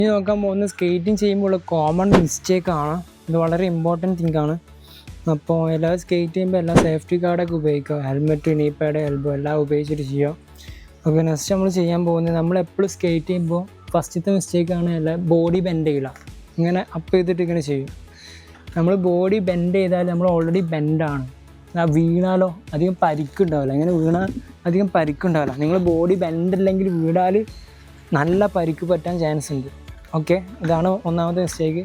ഇനി നോക്കാൻ പോകുന്നത് സ്കേറ്റിംഗ് ചെയ്യുമ്പോൾ കോമൺ മിസ്റ്റേക്കാണ്. ഇത് വളരെ ഇമ്പോർട്ടൻറ്റ് തിങ്കാണ്. അപ്പോൾ എല്ലാവരും സ്കേറ്റ് ചെയ്യുമ്പോൾ എല്ലാം സേഫ്റ്റി കാർഡൊക്കെ ഉപയോഗിക്കുക. ഹെൽമെറ്റ്, നീ പാഡ്, എൽബോ എല്ലാം ഉപയോഗിച്ചിട്ട് ചെയ്യുക. അപ്പോൾ നെക്സ്റ്റ് നമ്മൾ ചെയ്യാൻ പോകുന്നത്, നമ്മളെപ്പോഴും സ്കേറ്റ് ചെയ്യുമ്പോൾ ഫസ്റ്റത്തെ മിസ്റ്റേക്കാണ് എല്ലാം ബോഡി ബെൻഡ് ചെയ്യില്ല. ഇങ്ങനെ അപ്പ് ചെയ്തിട്ട് ഇങ്ങനെ ചെയ്യും. നമ്മൾ ബോഡി ബെൻഡ് ചെയ്താൽ നമ്മൾ ഓൾറെഡി ബെൻഡാണ്. വീണാലോ അധികം പരിക്കുണ്ടാവില്ല. ഇങ്ങനെ വീണാൽ അധികം പരിക്കുണ്ടാവില്ല. നിങ്ങൾ ബോഡി ബെൻഡില്ലെങ്കിൽ വീണാൽ നല്ല പരിക്ക് പറ്റാൻ ചാൻസ് ഉണ്ട്. ഓക്കെ, ഇതാണ് ഒന്നാമത്തെ മിസ്റ്റേക്ക്.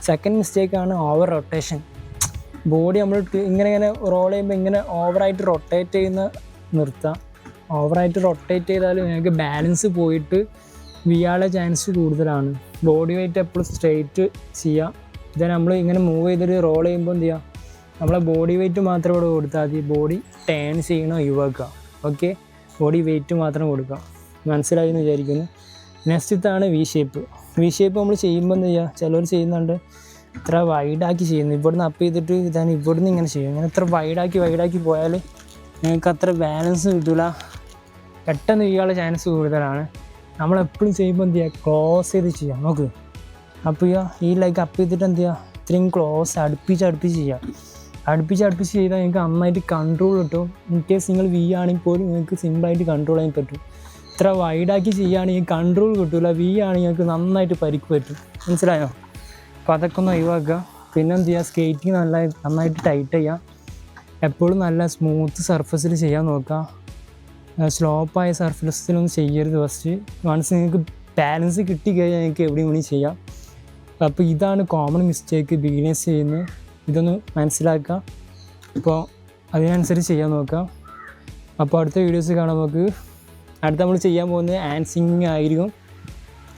സെക്കൻഡ് മിസ്റ്റേക്കാണ് ഓവർ റൊട്ടേഷൻ. ബോഡി നമ്മൾ ഇങ്ങനെ റോൾ ചെയ്യുമ്പോൾ ഇങ്ങനെ ഓവറായിട്ട് റൊട്ടേറ്റ് ചെയ്യുന്ന നിർത്താം. ഓവറായിട്ട് റൊട്ടേറ്റ് ചെയ്താൽ നിങ്ങൾക്ക് ബാലൻസ് പോയിട്ട് വീഴാനുള്ള ചാൻസ് കൂടുതലാണ്. ബോഡി വെയിറ്റ് എപ്പോഴും സ്ട്രെയിറ്റ് ചെയ്യുക. ഇത് നമ്മൾ ഇങ്ങനെ മൂവ് ചെയ്തിട്ട് റോൾ ചെയ്യുമ്പോൾ എന്ത് ചെയ്യുക, നമ്മളെ ബോഡി വെയിറ്റ് മാത്രം ഇവിടെ കൊടുത്താൽ മതി. ബോഡി ടേൺ ചെയ്യണോ ഒഴിവാക്കുക. ഓക്കെ, ബോഡി വെയിറ്റ് മാത്രം കൊടുക്കുക. മനസ്സിലായി എന്ന് വിചാരിക്കുന്നു. നെക്സ്റ്റത്താണ് വി ഷേപ്പ്. വി ഷേപ്പ് നമ്മൾ ചെയ്യുമ്പോൾ എന്ത് ചെയ്യുക, ചിലർ ചെയ്യുന്നുണ്ട് ഇത്ര വൈഡാക്കി ചെയ്യുന്നു. ഇവിടുന്ന് അപ്പ് ചെയ്തിട്ട് ഇതാണ് ഇവിടുന്ന് ഇങ്ങനെ ചെയ്യും. ഇങ്ങനെ ഇത്ര വൈഡാക്കി പോയാൽ നിങ്ങൾക്ക് അത്ര ബാലൻസ് കിട്ടില്ല. പെട്ടെന്ന് വീഴാനുള്ള ചാൻസ് കൂടുതലാണ്. നമ്മളെപ്പോഴും ചെയ്യുമ്പോൾ എന്ത് ചെയ്യുക, ക്ലോസ് ചെയ്ത് ചെയ്യാം. നോക്ക്, അപ്പോൾ ഈ ലൈക്ക് അപ്പ് ചെയ്തിട്ട് എന്ത് ചെയ്യുക, ഇത്രയും ക്ലോസ് അടുപ്പിച്ച് ചെയ്യുക. അടുപ്പിച്ച് ചെയ്താൽ നിങ്ങൾക്ക് നന്നായിട്ട് കൺട്രോൾ കിട്ടും. ഇൻ കേസ് നിങ്ങൾ ആണെങ്കിൽ പോലും നിങ്ങൾക്ക് സിമ്പിളായിട്ട് കൺട്രോൾ ചെയ്യാൻ പറ്റും. ഇത്ര വൈഡാക്കി ചെയ്യുകയാണെങ്കിൽ കൺട്രോൾ കിട്ടില്ല. ആണെങ്കിൽ നിങ്ങൾക്ക് നന്നായിട്ട് പരിക്ക് പറ്റും. മനസ്സിലായോ? അപ്പോൾ അതൊക്കെ ഒന്ന് ഒഴിവാക്കുക. പിന്നെ എന്ത് ചെയ്യുക, സ്കേറ്റിങ് നന്നായിട്ട് ടൈറ്റ് ചെയ്യുക. എപ്പോഴും നല്ല സ്മൂത്ത് സർഫസിൽ ചെയ്യാൻ നോക്കുക. സ്ലോപ്പായ സർഫസിലൊന്നും ചെയ്യരുത്. ഫസ്റ്റ് വൺസ് നിങ്ങൾക്ക് ബാലൻസ് കിട്ടിക്കഴിഞ്ഞാൽ നിങ്ങൾക്ക് എവിടെ വേണമെങ്കിൽ ചെയ്യാം. അപ്പോൾ ഇതാണ് കോമൺ മിസ്റ്റേക്ക് ബിഗിനേഴ്സ് ചെയ്യുന്നത്. ഇതൊന്ന് മനസ്സിലാക്കുക. അപ്പോൾ അതിനനുസരിച്ച് ചെയ്യാൻ നോക്കാം. അപ്പോൾ അടുത്ത വീഡിയോസ് കാണാൻ നമുക്ക്. അടുത്ത നമ്മൾ ചെയ്യാൻ പോകുന്നത് ഹാൻഡ് സിങ്ങിങ് ആയിരിക്കും.